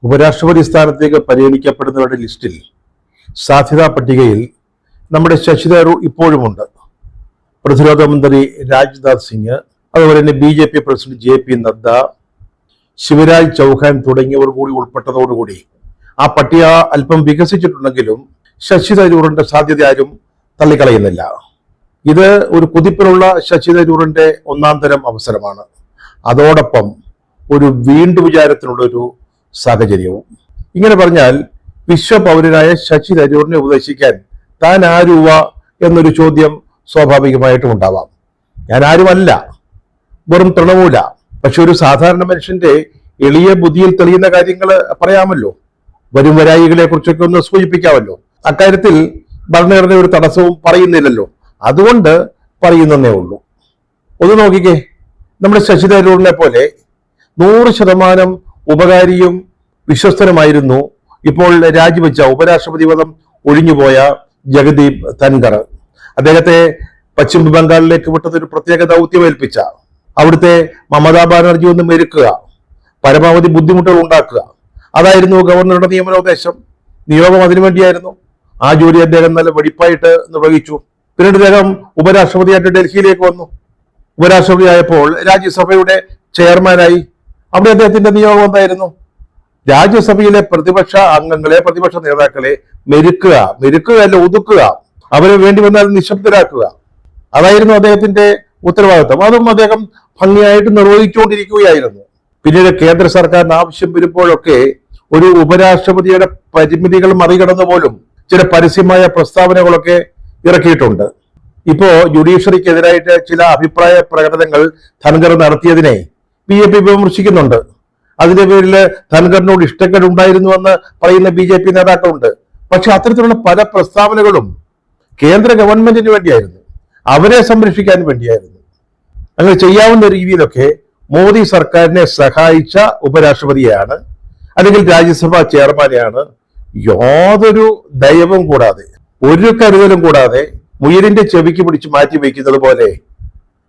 ഉപരാഷ്ട്രപതി സ്ഥാനത്തേക്ക് പരിഗണിക്കപ്പെടുന്നവരുടെ ലിസ്റ്റിൽ സാധ്യതാ പട്ടികയിൽ നമ്മുടെ ശശി തരൂർ ഇപ്പോഴുമുണ്ട്. പ്രതിരോധ മന്ത്രി രാജ്നാഥ് സിംഗ്, അതുപോലെ തന്നെ BJP president JP Nadda, Shivraj Chouhan തുടങ്ങിയവർ കൂടി ഉൾപ്പെട്ടതോടുകൂടി ആ പട്ടിക അല്പം വികസിച്ചിട്ടുണ്ടെങ്കിലും ശശി തരൂറിന്റെ സാധ്യത ആരും തള്ളിക്കളയുന്നില്ല. ഇത് ഒരു കുതിപ്പിലുള്ള ശശി തരൂറിന്റെ ഒന്നാം തരം അവസരമാണ്. അതോടൊപ്പം ഒരു വീണ്ടും വിചാരത്തിനുള്ളൊരു സാഹചര്യവും. ഇങ്ങനെ പറഞ്ഞാൽ വിശ്വപൗരനായ ശശി തരൂരിനെ ഉപദേശിക്കാൻ താൻ ആരുവ എന്നൊരു ചോദ്യം സ്വാഭാവികമായിട്ടും ഉണ്ടാവാം. ഞാൻ ആരുമല്ല, വെറും തൃണമൂല. പക്ഷെ ഒരു സാധാരണ മനുഷ്യന്റെ എളിയ ബുദ്ധിയിൽ തെളിയുന്ന കാര്യങ്ങൾ പറയാമല്ലോ, വരും വരായികളെ കുറിച്ചൊക്കെ ഒന്ന് സൂചിപ്പിക്കാമല്ലോ. അക്കാര്യത്തിൽ ഭരണഘടന ഒരു തടസ്സവും പറയുന്നില്ലല്ലോ, അതുകൊണ്ട് പറയുന്നേ ഉള്ളൂ. ഒന്ന് നോക്കിക്കേ, നമ്മുടെ ശശി തരൂരിനെ പോലെ 100% ഉപകാരിയും വിശ്വസ്തനുമായിരുന്നു ഇപ്പോൾ രാജിവെച്ച ഉപരാഷ്ട്രപതി പദം ഒഴിഞ്ഞുപോയ ജഗദീപ് ധൻഖർ. അദ്ദേഹത്തെ പശ്ചിമ ബംഗാളിലേക്ക് വിട്ടത് ഒരു പ്രത്യേക ദൗത്യമേൽപ്പിച്ച അവിടുത്തെ മമതാ ബാനർജി ഒന്ന് മെരുക്കുക, പരമാവധി ബുദ്ധിമുട്ടുകൾ ഉണ്ടാക്കുക, അതായിരുന്നു ഗവർണറുടെ നിയമനോദ്ദേശം. നിയോഗം അതിനുവേണ്ടിയായിരുന്നു. ആ ജോലി അദ്ദേഹം നല്ല വെടിപ്പായിട്ട് നിർവഹിച്ചു. പിന്നീട് അദ്ദേഹം ഉപരാഷ്ട്രപതിയായിട്ട് ഡൽഹിയിലേക്ക് വന്നു. ഉപരാഷ്ട്രപതി ആയപ്പോൾ രാജ്യസഭയുടെ ചെയർമാനായി. അവിടെ അദ്ദേഹത്തിന്റെ നിയോഗം എന്തായിരുന്നു? രാജ്യസഭയിലെ പ്രതിപക്ഷ അംഗങ്ങളെ, പ്രതിപക്ഷ നേതാക്കളെ മെരുക്കുകയല്ല, ഒതുക്കുക, അവരെ വേണ്ടി വന്നാൽ നിശബ്ദരാക്കുക. അതായിരുന്നു അദ്ദേഹത്തിന്റെ ഉത്തരവാദിത്വം. അതും അദ്ദേഹം ഭംഗിയായിട്ട് നിർവഹിച്ചുകൊണ്ടിരിക്കുകയായിരുന്നു. പിന്നീട് കേന്ദ്ര സർക്കാരിന് ആവശ്യം വരുമ്പോഴൊക്കെ ഒരു ഉപരാഷ്ട്രപതിയുടെ പരിമിതികൾ മറികടന്നു പോലും ചില പരസ്യമായ പ്രസ്താവനകളൊക്കെ ഇറക്കിയിട്ടുണ്ട്. ഇപ്പോ ജുഡീഷ്യറിക്കെതിരായിട്ട് ചില അഭിപ്രായ പ്രകടനങ്ങൾ ധൻഖർ നടത്തിയതിനെ BJP വിമർശിക്കുന്നുണ്ട്. അതിന്റെ പേരിൽ ധൻഖറിനോട് ഇഷ്ടക്കേടുണ്ടായിരുന്നുവെന്ന് പറയുന്ന BJP നേതാക്കളുണ്ട്. പക്ഷെ അത്തരത്തിലുള്ള പല പ്രസ്താവനകളും കേന്ദ്ര ഗവൺമെന്റിന് വേണ്ടിയായിരുന്നു, അവരെ സംരക്ഷിക്കാൻ വേണ്ടിയായിരുന്നു. അങ്ങനെ ചെയ്യാവുന്ന രീതിയിലൊക്കെ മോദി സർക്കാരിനെ സഹായിച്ച ഉപരാഷ്ട്രപതിയെയാണ്, അല്ലെങ്കിൽ രാജ്യസഭാ ചെയർമാനെയാണ് യാതൊരു ദയവും കൂടാതെ, ഒരു കരുതലും കൂടാതെ മുയലിന്റെ ചെവിക്ക് പിടിച്ച് മാറ്റി വയ്ക്കുന്നത് പോലെ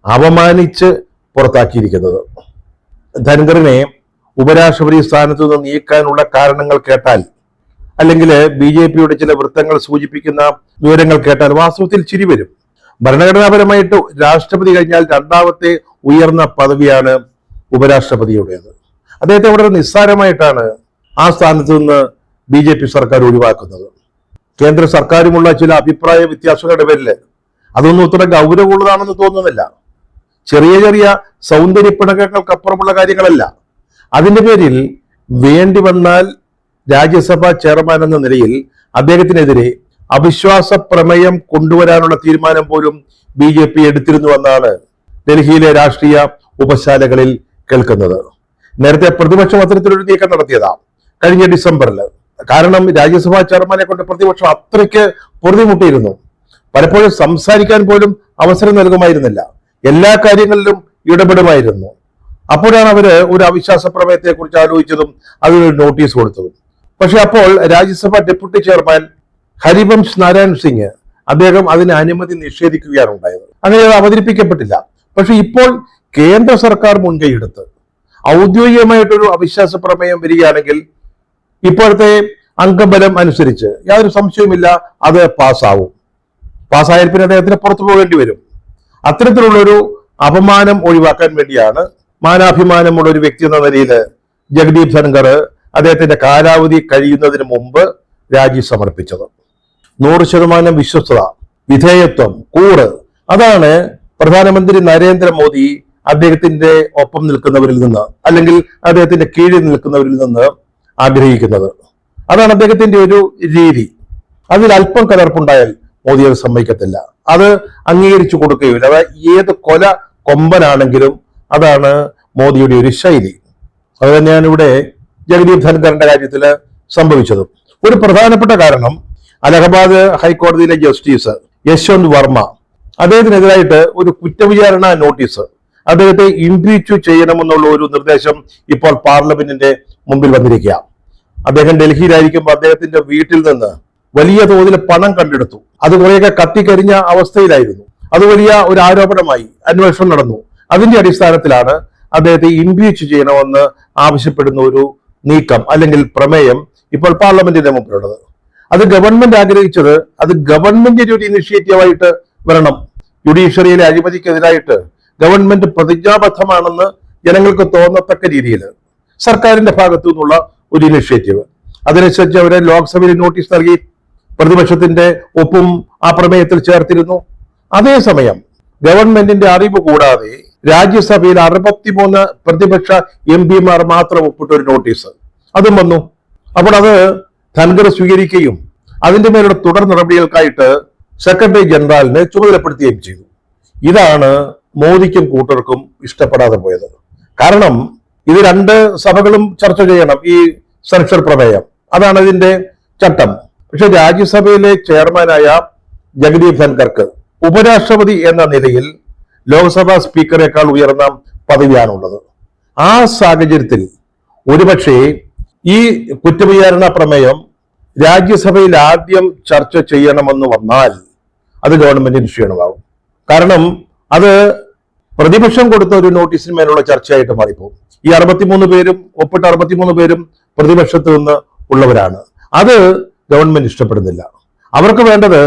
അപമാനിച്ച് പുറത്താക്കിയിരിക്കുന്നത്. ധൻഖറിനെ ഉപരാഷ്ട്രപതി സ്ഥാനത്തു നിന്ന് നീക്കാനുള്ള കാരണങ്ങൾ കേട്ടാൽ, അല്ലെങ്കിൽ BJPയുടെ ചില വൃത്തങ്ങൾ സൂചിപ്പിക്കുന്ന വിവരങ്ങൾ കേട്ടാൽ വാസ്തവത്തിൽ ചിരി വരും. ഭരണഘടനാപരമായിട്ട് രാഷ്ട്രപതി കഴിഞ്ഞാൽ രണ്ടാമത്തെ ഉയർന്ന പദവിയാണ് ഉപരാഷ്ട്രപതിയുടേത്. അദ്ദേഹത്തെ വളരെ നിസ്സാരമായിട്ടാണ് ആ സ്ഥാനത്ത് നിന്ന് BJP സർക്കാർ ഒഴിവാക്കുന്നത്. കേന്ദ്ര സർക്കാരുമുള്ള ചില അഭിപ്രായ വ്യത്യാസങ്ങളുടെ പേരിൽ അതൊന്നും ഇത്ര ഗൗരവമുള്ളതാണെന്ന് തോന്നുന്നില്ല. ചെറിയ ചെറിയ സൗന്ദര്യപ്പിണക്കങ്ങൾക്കപ്പുറമുള്ള കാര്യങ്ങളല്ല. അതിന്റെ പേരിൽ വേണ്ടി വന്നാൽ രാജ്യസഭാ ചെയർമാൻ എന്ന നിലയിൽ അദ്ദേഹത്തിനെതിരെ അവിശ്വാസ പ്രമേയം കൊണ്ടുവരാനുള്ള തീരുമാനം പോലും BJP എടുത്തിരുന്നുവെന്നാണ് ഡൽഹിയിലെ രാഷ്ട്രീയ ഉപശാലകളിൽ കേൾക്കുന്നത്. നേരത്തെ പ്രതിപക്ഷം അത്തരത്തിലൊരു നീക്കം നടത്തിയതാണ് കഴിഞ്ഞ ഡിസംബറിൽ. കാരണം രാജ്യസഭാ ചെയർമാനെ കൊണ്ട് പ്രതിപക്ഷം അത്രയ്ക്ക് പൊറുതിമുട്ടിയിരുന്നു. പലപ്പോഴും സംസാരിക്കാൻ പോലും അവസരം നൽകുമായിരുന്നില്ല, എല്ലാ കാര്യങ്ങളിലും ഇടപെടുമായിരുന്നു. അപ്പോഴാണ് അവര് ഒരു അവിശ്വാസ പ്രമേയത്തെ കുറിച്ച് ആലോചിച്ചതും അതിനൊരു നോട്ടീസ് കൊടുത്തതും. പക്ഷെ അപ്പോൾ രാജ്യസഭ ഡെപ്യൂട്ടി ചെയർമാൻ ഹരിവംശ് നാരായൺ സിംഗ് അദ്ദേഹം അതിന് അനുമതി നിഷേധിക്കുകയാണ് ഉണ്ടായത്. അങ്ങനെ അത് അവതരിപ്പിക്കപ്പെട്ടില്ല. പക്ഷെ ഇപ്പോൾ കേന്ദ്ര സർക്കാർ മുൻകൈയെടുത്ത് ഔദ്യോഗികമായിട്ടൊരു അവിശ്വാസ പ്രമേയം വരികയാണെങ്കിൽ ഇപ്പോഴത്തെ അംഗബലം അനുസരിച്ച് യാതൊരു സംശയവുമില്ല അത് പാസ്സാവും. പാസ്സായാൽ പിന്നെ അദ്ദേഹത്തിന് പുറത്തു പോകേണ്ടി വരും. അത്തരത്തിലുള്ളൊരു അപമാനം ഒഴിവാക്കാൻ വേണ്ടിയാണ് മാനാഭിമാനമുള്ള ഒരു വ്യക്തി എന്ന നിലയിൽ ജഗദീപ് ധൻഖർ അദ്ദേഹത്തിന്റെ കാലാവധി കഴിയുന്നതിന് മുമ്പ് രാജി സമർപ്പിച്ചത്. 100% വിശ്വസ്തത, വിധേയത്വം, കൂറ്, അതാണ് പ്രധാനമന്ത്രി നരേന്ദ്രമോദി അദ്ദേഹത്തിന്റെ ഒപ്പം നിൽക്കുന്നവരിൽ നിന്ന്, അല്ലെങ്കിൽ അദ്ദേഹത്തിന്റെ കീഴിൽ നിൽക്കുന്നവരിൽ നിന്ന് ആഗ്രഹിക്കുന്നത്. അതാണ് അദ്ദേഹത്തിന്റെ ഒരു രീതി. അതിൽ അല്പം കലർപ്പുണ്ടായാൽ മോദി അത് സമ്മതിക്കത്തില്ല, അത് അംഗീകരിച്ചു കൊടുക്കുകയില്ല. അതായത് ഏത് കൊല കൊമ്പനാണെങ്കിലും അതാണ് മോദിയുടെ ഒരു ശൈലി. അത് തന്നെയാണ് ഇവിടെ ജഗദീപ് ധൻഖറിന്റെ കാര്യത്തിൽ സംഭവിച്ചത്. ഒരു പ്രധാനപ്പെട്ട കാരണം അലഹബാദ് ഹൈക്കോടതിയിലെ ജസ്റ്റിസ് യശ്വന്ത് വർമ്മ, അദ്ദേഹത്തിനെതിരായിട്ട് ഒരു കുറ്റവിചാരണ നോട്ടീസ്, അദ്ദേഹത്തെ ഇംപീച്ച് ചെയ്യണമെന്നുള്ള ഒരു നിർദ്ദേശം ഇപ്പോൾ പാർലമെന്റിന്റെ മുമ്പിൽ വന്നിരിക്കുക. അദ്ദേഹം ഡൽഹിയിലായിരിക്കുമ്പോൾ അദ്ദേഹത്തിന്റെ വീട്ടിൽ നിന്ന് വലിയ തോതിൽ പണം കണ്ടെടുത്തു. അത് കുറേയൊക്കെ കത്തിക്കരിഞ്ഞ അവസ്ഥയിലായിരുന്നു. അത് വലിയ ഒരു ആരോപണമായി അന്വേഷണം നടന്നു. അതിന്റെ അടിസ്ഥാനത്തിലാണ് അദ്ദേഹത്തെ ഇംപീച്ച് ചെയ്യണമെന്ന് ആവശ്യപ്പെടുന്ന ഒരു നീക്കം അല്ലെങ്കിൽ പ്രമേയം ഇപ്പോൾ പാർലമെന്റിന്റെ മുമ്പിലുള്ളത്. അത് ഗവൺമെന്റ് ആഗ്രഹിച്ചത് അത് ഗവൺമെന്റിന്റെ ഒരു ഇനിഷ്യേറ്റീവായിട്ട് വരണം. ജുഡീഷ്യറിയിലെ അഴിമതിക്കെതിരായിട്ട് ഗവൺമെന്റ് പ്രതിജ്ഞാബദ്ധമാണെന്ന് ജനങ്ങൾക്ക് തോന്നത്തക്ക രീതിയിൽ സർക്കാരിന്റെ ഭാഗത്തു നിന്നുള്ള ഒരു ഇനിഷ്യേറ്റീവ്. അതിനനുസരിച്ച് അവരെ ലോക്സഭയിൽ നോട്ടീസ് നൽകി പ്രതിപക്ഷത്തിന്റെ ഒപ്പും ആ പ്രമേയത്തിൽ ചേർത്തിരുന്നു. അതേസമയം ഗവൺമെന്റിന്റെ അറിവ് കൂടാതെ രാജ്യസഭയിൽ 63 പ്രതിപക്ഷ MP-മാർ മാത്രം ഒപ്പിട്ട ഒരു നോട്ടീസ് അതും വന്നു. അപ്പോൾ അത് ധൻഖർ സ്വീകരിക്കുകയും അതിന്റെ മേലുള്ള തുടർ നടപടികൾക്കായിട്ട് സെക്രട്ടറി ജനറലിനെ ചുമതലപ്പെടുത്തുകയും ചെയ്തു. ഇതാണ് മോദിക്കും കൂട്ടർക്കും ഇഷ്ടപ്പെടാതെ പോയത്. കാരണം ഇത് 2 സഭകളും ചർച്ച ചെയ്യണം ഈ സെൻസർ പ്രമേയം, അതാണ് ഇതിന്റെ ചട്ടം. പക്ഷെ രാജ്യസഭയിലെ ചെയർമാനായ ജഗദീപ് ധൻഖർക്ക് ഉപരാഷ്ട്രപതി എന്ന നിലയിൽ ലോക്സഭാ സ്പീക്കറേക്കാൾ ഉയർന്ന പദവിയാണുള്ളത്. ആ സാഹചര്യത്തിൽ ഒരുപക്ഷെ ഈ കുറ്റവിചാരണ പ്രമേയം രാജ്യസഭയിൽ ആദ്യം ചർച്ച ചെയ്യണമെന്ന് വന്നാൽ അത് ഗവൺമെന്റിന് ക്ഷീണമാകും. കാരണം അത് പ്രതിപക്ഷം കൊടുത്ത ഒരു നോട്ടീസിന് മേലുള്ള ചർച്ചയായിട്ട് മാറിപ്പോകും. ഈ 63 പേരും ഒപ്പിട്ട 63 പേരും പ്രതിപക്ഷത്ത് നിന്ന് ഉള്ളവരാണ്. അത് ഗവൺമെന്റ് ഇഷ്ടപ്പെടുന്നില്ല. അവർക്ക് വേണ്ടത്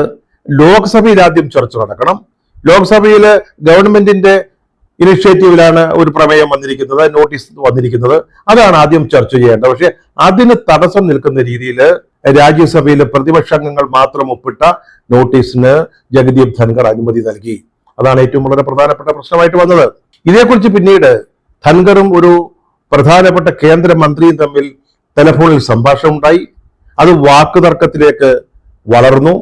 ലോക്സഭയിൽ ആദ്യം ചർച്ച നടക്കണം. ലോക്സഭയിൽ ഗവൺമെന്റിന്റെ ഇനിഷ്യേറ്റീവിലാണ് ഒരു പ്രമേയം വന്നിരിക്കുന്നത്, നോട്ടീസ് വന്നിരിക്കുന്നത്, അതാണ് ആദ്യം ചർച്ച ചെയ്യേണ്ടത്. പക്ഷെ അതിന് തടസ്സം നിൽക്കുന്ന രീതിയിൽ രാജ്യസഭയിലെ പ്രതിപക്ഷാംഗങ്ങൾ മാത്രം ഒപ്പിട്ട നോട്ടീസിന് ജഗദീപ് ധൻഖർ അനുമതി നൽകി. അതാണ് ഏറ്റവും വളരെ പ്രധാനപ്പെട്ട പ്രശ്നമായിട്ട് വന്നത്. ഇതേക്കുറിച്ച് പിന്നീട് ധൻഖറും ഒരു പ്രധാനപ്പെട്ട കേന്ദ്രമന്ത്രിയും തമ്മിൽ ടെലഫോണിൽ സംഭാഷണം ഉണ്ടായി. അത് വാക്കുതർക്കത്തിലേക്ക് വളർന്നു.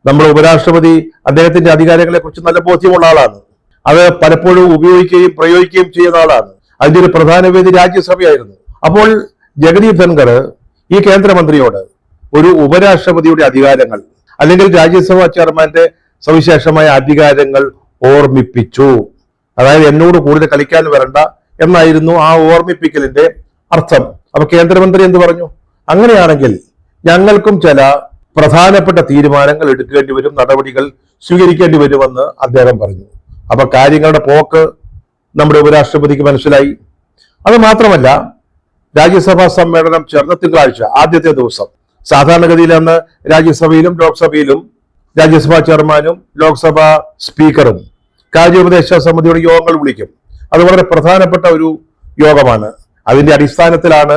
നമ്മുടെ ഉപരാഷ്ട്രപതി അദ്ദേഹത്തിന്റെ അധികാരങ്ങളെ കുറിച്ച് നല്ല ബോധ്യമുള്ള ആളാണ്. അത് പലപ്പോഴും ഉപയോഗിക്കുകയും പ്രയോഗിക്കുകയും ചെയ്യുന്ന ആളാണ്. അതിന്റെ ഒരു പ്രധാന വേദി രാജ്യസഭയായിരുന്നു. അപ്പോൾ ജഗദീപ് ധൻഖർ ഈ കേന്ദ്രമന്ത്രിയോട് ഒരു ഉപരാഷ്ട്രപതിയുടെ അധികാരങ്ങൾ അല്ലെങ്കിൽ രാജ്യസഭാ ചെയർമാന്റെ സവിശേഷമായ അധികാരങ്ങൾ ഓർമ്മിപ്പിച്ചു. അതായത് എന്നോട് കൂടുതൽ കളിക്കാൻ വരണ്ട എന്നായിരുന്നു ആ ഓർമ്മിപ്പിക്കലിന്റെ അർത്ഥം. അപ്പൊ കേന്ദ്രമന്ത്രി എന്ത് പറഞ്ഞു? അങ്ങനെയാണെങ്കിൽ ഞങ്ങൾക്കും ചില പ്രധാനപ്പെട്ട തീരുമാനങ്ങൾ എടുക്കേണ്ടി വരും, നടപടികൾ സ്വീകരിക്കേണ്ടി വരുമെന്ന് അദ്ദേഹം പറഞ്ഞു. അപ്പൊ കാര്യങ്ങളുടെ പോക്ക് നമ്മുടെ ഉപരാഷ്ട്രപതിക്ക് മനസ്സിലായി. അത് മാത്രമല്ല, രാജ്യസഭാ സമ്മേളനം ചേർന്ന തിങ്കളാഴ്ച ആദ്യത്തെ ദിവസം സാധാരണഗതിയിൽ അന്ന് രാജ്യസഭയിലും ലോക്സഭയിലും രാജ്യസഭാ ചെയർമാനും ലോക്സഭാ സ്പീക്കറും കാര്യോപദേശ സമിതിയുടെ യോഗങ്ങൾ വിളിക്കും. അത് വളരെ പ്രധാനപ്പെട്ട ഒരു യോഗമാണ്. അതിന്റെ അടിസ്ഥാനത്തിലാണ്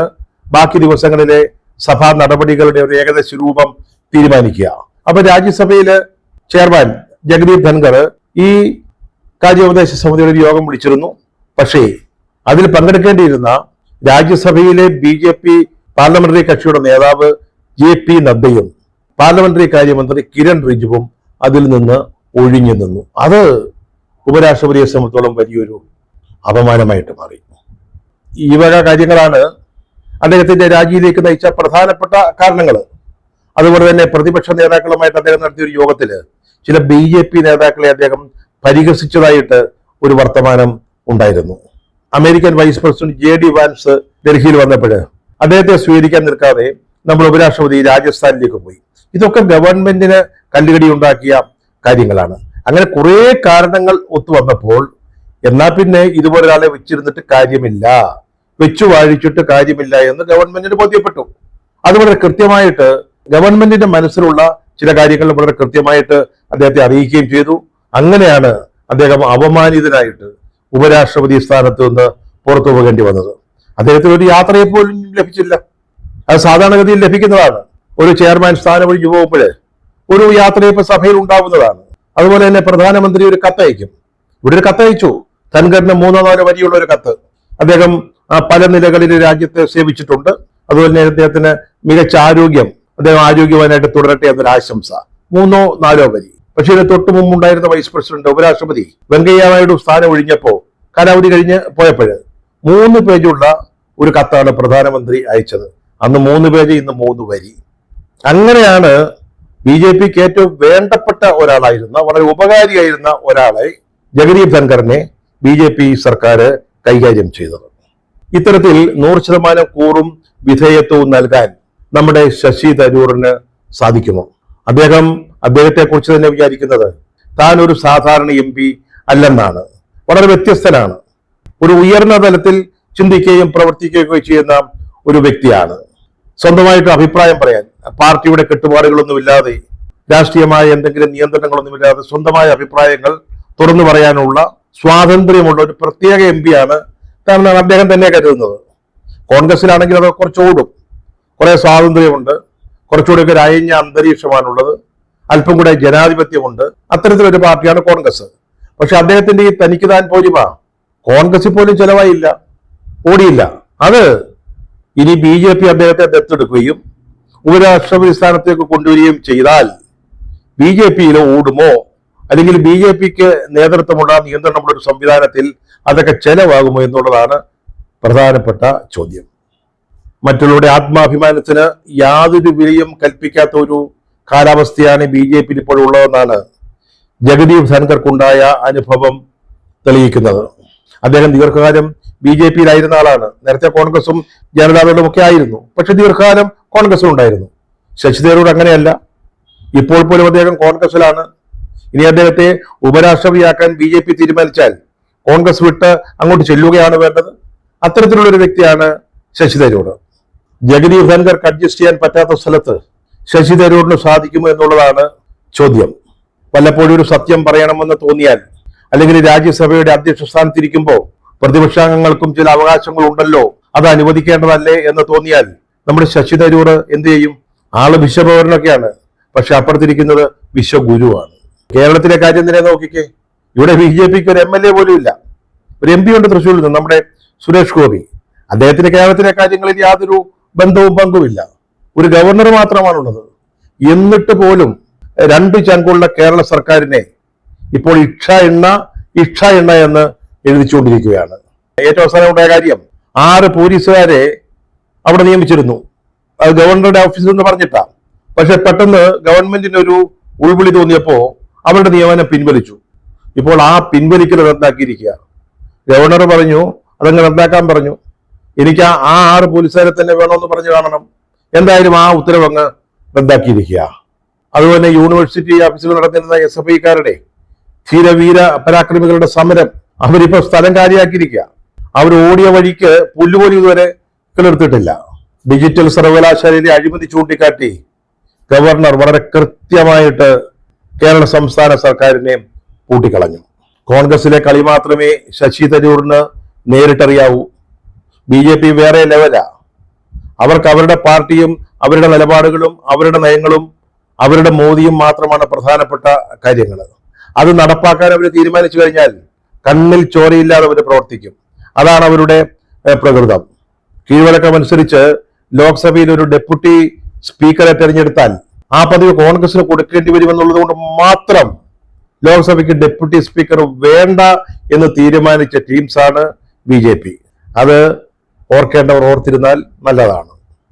ബാക്കി ദിവസങ്ങളിലെ സഭാ നടപടികളുടെ ഒരു ഏകദേശ രൂപം തീരുമാനിക്കുക. അപ്പൊ രാജ്യസഭയിലെ ചെയർമാൻ ജഗദീപ് ധൻഖർ ഈ കാര്യോപദേശ സമിതിയുടെ ഒരു യോഗം വിളിച്ചിരുന്നു. പക്ഷേ അതിൽ പങ്കെടുക്കേണ്ടിയിരുന്ന രാജ്യസഭയിലെ BJP പാർലമെന്ററി കക്ഷിയുടെ നേതാവ് JP നദ്ദയും പാർലമെന്ററി കാര്യമന്ത്രി കിരൺ റിജിജുവും അതിൽ നിന്ന് ഒഴിഞ്ഞു നിന്നു. അത് ഉപരാഷ്ട്രപതിയെ സംബന്ധിച്ചോളം വലിയൊരു അപമാനമായിട്ട് മാറി. ഈ വക കാര്യങ്ങളാണ് അദ്ദേഹത്തിന്റെ രാജിയിലേക്ക് നയിച്ച പ്രധാനപ്പെട്ട കാരണങ്ങൾ. അതുപോലെ തന്നെ പ്രതിപക്ഷ നേതാക്കളുമായിട്ട് അദ്ദേഹം നടത്തിയ ഒരു യോഗത്തില് ചില BJP നേതാക്കളെ അദ്ദേഹം പരിഹസിച്ചതായിട്ട് ഒരു വർത്തമാനം ഉണ്ടായിരുന്നു. American vice president JD Vance ഡൽഹിയിൽ വന്നപ്പോൾ അദ്ദേഹത്തെ സ്വീകരിക്കാൻ നിൽക്കാതെ നമ്മൾ ഉപരാഷ്ട്രപതി രാജസ്ഥാനിലേക്ക് പോയി. ഇതൊക്കെ ഗവൺമെന്റിന് കല്ലുകടി ഉണ്ടാക്കിയ കാര്യങ്ങളാണ്. അങ്ങനെ കുറെ കാരണങ്ങൾ ഒത്തുവന്നപ്പോൾ എന്നാ പിന്നെ ഇതുപോലെ ഒരാളെ വെച്ചിരുന്നിട്ട് കാര്യമില്ല, വെച്ചു വാഴിച്ചിട്ട് കാര്യമില്ല എന്ന് ഗവൺമെന്റിന് ബോധ്യപ്പെട്ടു. അത് വളരെ കൃത്യമായിട്ട് ഗവൺമെന്റിന്റെ മനസ്സിലുള്ള ചില കാര്യങ്ങൾ വളരെ കൃത്യമായിട്ട് അദ്ദേഹത്തെ അറിയിക്കുകയും ചെയ്തു. അങ്ങനെയാണ് അദ്ദേഹം അപമാനിതനായിട്ട് ഉപരാഷ്ട്രപതി സ്ഥാനത്ത് നിന്ന് പുറത്തു പോകേണ്ടി വന്നത്. അദ്ദേഹത്തിന് ഒരു യാത്രയെ പോലും ലഭിച്ചില്ല. അത് സാധാരണഗതിയിൽ ലഭിക്കുന്നതാണ്. ഒരു ചെയർമാൻ സ്ഥാനം ഒഴിഞ്ഞു പോകുമ്പോൾ ഒരു യാത്രയപ്പ് സഭയിൽ ഉണ്ടാവുന്നതാണ്. അതുപോലെ തന്നെ പ്രധാനമന്ത്രി ഒരു കത്തയക്കും. ഇവിടെ ഒരു കത്തയച്ചു, ധൻഖറിന് 3-4 വരിയുള്ള ഒരു കത്ത്. അദ്ദേഹം പല നിലകളിൽ രാജ്യത്തെ സേവിച്ചിട്ടുണ്ട്. അതുപോലെ തന്നെ അദ്ദേഹത്തിന് മികച്ച ആരോഗ്യം, അദ്ദേഹം ആരോഗ്യവാനായിട്ട് തുടരട്ടെ എന്നൊരു ആശംസ, 3-4 വരി. പക്ഷേ ഇതിന് തൊട്ടു മുമ്പുണ്ടായിരുന്ന വൈസ് പ്രസിഡന്റ് ഉപരാഷ്ട്രപതി വെങ്കയ്യ നായിഡു സ്ഥാനം ഒഴിഞ്ഞപ്പോ കാലാവധി കഴിഞ്ഞ് പോയപ്പോൾ 3 പേജുള്ള ഒരു കത്താണ് പ്രധാനമന്ത്രി അയച്ചത്. അന്ന് 3 പേജ്, ഇന്ന് 3 വരി. അങ്ങനെയാണ് BJPക്ക് ഏറ്റവും വേണ്ടപ്പെട്ട ഒരാളായിരുന്ന, വളരെ ഉപകാരിയായിരുന്ന ഒരാളെ ജഗദീപ് ധൻഖറിനെ BJP സർക്കാർ കൈകാര്യം ചെയ്തത്. ഇത്തരത്തിൽ 100% കൂറും വിധേയത്വവും നൽകാൻ നമ്മുടെ ശശി തരൂറിന് സാധിക്കുമോ? അദ്ദേഹത്തെ കുറിച്ച് തന്നെ വിചാരിക്കുന്നത് താൻ ഒരു സാധാരണ MP അല്ലെന്നാണ്. വളരെ വ്യത്യസ്തനാണ്. ഒരു ഉയർന്ന തലത്തിൽ ചിന്തിക്കുകയും പ്രവർത്തിക്കുകയും ചെയ്യുന്ന ഒരു വ്യക്തിയാണ്. സ്വന്തമായിട്ട് അഭിപ്രായം പറയാൻ, പാർട്ടിയുടെ കെട്ടുപാടുകളൊന്നുമില്ലാതെ, രാഷ്ട്രീയമായ എന്തെങ്കിലും നിയന്ത്രണങ്ങളൊന്നുമില്ലാതെ സ്വന്തമായ അഭിപ്രായങ്ങൾ തുറന്നു പറയാനുള്ള സ്വാതന്ത്ര്യമുള്ള ഒരു പ്രത്യേക എം പിയാണ് എന്നാണ് അദ്ദേഹം തന്നെ കരുതുന്നത്. കോൺഗ്രസിലാണെങ്കിൽ അത് കുറച്ചോടും കുറെ സ്വാതന്ത്ര്യമുണ്ട്, കുറച്ചുകൂടി ഒരു അയഞ്ഞ അന്തരീക്ഷമാണുള്ളത്, അല്പം കൂടെ ജനാധിപത്യമുണ്ട്. അത്തരത്തിലൊരു പാർട്ടിയാണ് കോൺഗ്രസ്. പക്ഷെ അദ്ദേഹത്തിന്റെ ഈ തനിക്ക് താൻ പോരിമ കോൺഗ്രസിൽ പോലും ചെലവായില്ല, ഓടിയില്ല. അത് ഇനി BJP അദ്ദേഹത്തെ ദത്തെടുക്കുകയും ഉപരാഷ്ട്രപതി സ്ഥാനത്തേക്ക് കൊണ്ടുവരികയും ചെയ്താൽ BJPയിൽ ഓടുമോ, അല്ലെങ്കിൽ BJPക്ക് നേതൃത്വമുള്ള നിയന്ത്രണമുള്ള ഒരു സംവിധാനത്തിൽ അതൊക്കെ ചെലവാകുമോ എന്നുള്ളതാണ് പ്രധാനപ്പെട്ട ചോദ്യം. മറ്റുള്ളവരുടെ ആത്മാഭിമാനത്തിന് യാതൊരു വിലയും കൽപ്പിക്കാത്ത ഒരു കാലാവസ്ഥയാണ് BJPയിൽ ഇപ്പോൾ ഉള്ളതെന്നാണ് ജഗദീപ് ധൻഖർക്കുണ്ടായ അനുഭവം തെളിയിക്കുന്നത്. അദ്ദേഹം ദീർഘകാലം BJPയിലായിരുന്ന ആളാണ്. നേരത്തെ കോൺഗ്രസും ജനതാദളും ഒക്കെ ആയിരുന്നു, പക്ഷെ ദീർഘകാലം കോൺഗ്രസും ഉണ്ടായിരുന്നു. ശശി തരൂർ അങ്ങനെയല്ല, ഇപ്പോൾ പോലും അദ്ദേഹം കോൺഗ്രസിലാണ്. ഇനി അദ്ദേഹത്തെ ഉപരാഷ്ട്രപതിയാക്കാൻ BJP തീരുമാനിച്ചാൽ കോൺഗ്രസ് വിട്ട് അങ്ങോട്ട് ചെല്ലുകയാണ് വേണ്ടത്. അത്തരത്തിലുള്ള ഒരു വ്യക്തിയാണ് ശശി തരൂർ. ജഗദീപ് ധൻഖർക്ക് അഡ്ജസ്റ്റ് ചെയ്യാൻ പറ്റാത്ത സ്ഥലത്ത് ശശി തരൂരിന് സാധിക്കുമോ എന്നുള്ളതാണ് ചോദ്യം. വല്ലപ്പോഴും ഒരു സത്യം പറയണമെന്ന് തോന്നിയാൽ, അല്ലെങ്കിൽ രാജ്യസഭയുടെ അധ്യക്ഷ സ്ഥാനത്തിരിക്കുമ്പോൾ പ്രതിപക്ഷാംഗങ്ങൾക്കും ചില അവകാശങ്ങൾ ഉണ്ടല്ലോ, അത് അനുവദിക്കേണ്ടതല്ലേ എന്ന് തോന്നിയാൽ നമ്മുടെ ശശി തരൂർ എന്ത് ചെയ്യും? ആള് വിശ്വപൗരനൊക്കെയാണ്, പക്ഷെ അപ്പുറത്തിരിക്കുന്നത് വിശ്വഗുരുവാണ്. കേരളത്തിലെ കാര്യം തന്നെ നോക്കിക്കേ. ഇവിടെ BJPക്ക് ഒരു MLA പോലും ഇല്ല. ഒരു MP ഉണ്ട് തൃശ്ശൂരിൽ നിന്ന്, നമ്മുടെ സുരേഷ് ഗോപി. അദ്ദേഹത്തിന് കേരളത്തിലെ കാര്യങ്ങളിൽ യാതൊരു ബന്ധവും പങ്കുമില്ല. ഒരു ഗവർണർ മാത്രമാണുള്ളത്. എന്നിട്ട് പോലും 2 ചങ്കുള്ള കേരള സർക്കാരിനെ ഇപ്പോൾ ഇക്ഷ എണ്ണ എന്ന് എഴുതിച്ചുകൊണ്ടിരിക്കുകയാണ്. ഏറ്റവും അവസാനം ഉണ്ടായ കാര്യം, 6 പോലീസുകാരെ അവിടെ നിയമിച്ചിരുന്നു. അത് ഗവർണറുടെ ഓഫീസിൽ നിന്ന് പറഞ്ഞിട്ടാ. പക്ഷെ പെട്ടെന്ന് ഗവൺമെന്റിന് ഒരു ഉൾവിളി തോന്നിയപ്പോ അവരുടെ നിയമനം പിൻവലിച്ചു. ഇപ്പോൾ ആ പിൻവലിക്കൽ റദ്ദാക്കിയിരിക്കുക. ഗവർണർ പറഞ്ഞു അതങ്ങ് റദ്ദാക്കാൻ പറഞ്ഞു. എനിക്ക് ആ 6 പോലീസുകാരെ തന്നെ വേണമെന്ന് പറഞ്ഞു കാണണം. എന്തായാലും ആ ഉത്തരവ് അങ്ങ് റദ്ദാക്കിയിരിക്കുക. അതുപോലെ യൂണിവേഴ്സിറ്റി ഓഫീസുകൾ നടന്നിരുന്ന SFIക്കാരുടെ ധീരവീര പരാക്രമികളുടെ സമരം അവരിപ്പോ സ്ഥലം കാര്യമാക്കിയിരിക്കുക. അവർ ഓടിയ വഴിക്ക് പുല്ലുപോലും ഇതുവരെ കിളിർത്തിട്ടില്ല. ഡിജിറ്റൽ സർവകലാശാലയിലെ അഴിമതി ചൂണ്ടിക്കാട്ടി ഗവർണർ വളരെ കൃത്യമായിട്ട് കേരള സംസ്ഥാന സർക്കാരിനെ പൂട്ടിക്കളഞ്ഞു. കോൺഗ്രസിലെ കളി മാത്രമേ ശശി തരൂരിന് നേരിട്ടറിയാവൂ. BJP വേറെ ലെവലാ. അവർക്ക് അവരുടെ പാർട്ടിയും അവരുടെ നിലപാടുകളും അവരുടെ നയങ്ങളും അവരുടെ മോദിയും മാത്രമാണ് പ്രധാനപ്പെട്ട കാര്യങ്ങൾ. അത് നടപ്പാക്കാൻ അവർ തീരുമാനിച്ചു കഴിഞ്ഞാൽ കണ്ണിൽ ചോരയില്ലാതെ അവർ പ്രവർത്തിക്കും. അതാണ് അവരുടെ പ്രകൃതം. കീഴ്വഴക്കമനുസരിച്ച് ലോക്സഭയിൽ ഒരു ഡെപ്യൂട്ടി സ്പീക്കറെ തെരഞ്ഞെടുത്താൽ ആ പദവി കോൺഗ്രസിന് കൊടുക്കേണ്ടി വരുമെന്നുള്ളത് കൊണ്ട് മാത്രം ലോക്സഭയ്ക്ക് ഡെപ്യൂട്ടി സ്പീക്കർ വേണ്ട എന്ന് തീരുമാനിച്ച ടീംസാണ് BJP. അത് ഓർക്കേണ്ടവർ ഓർത്തിരുന്നാൽ നല്ലതാണ്.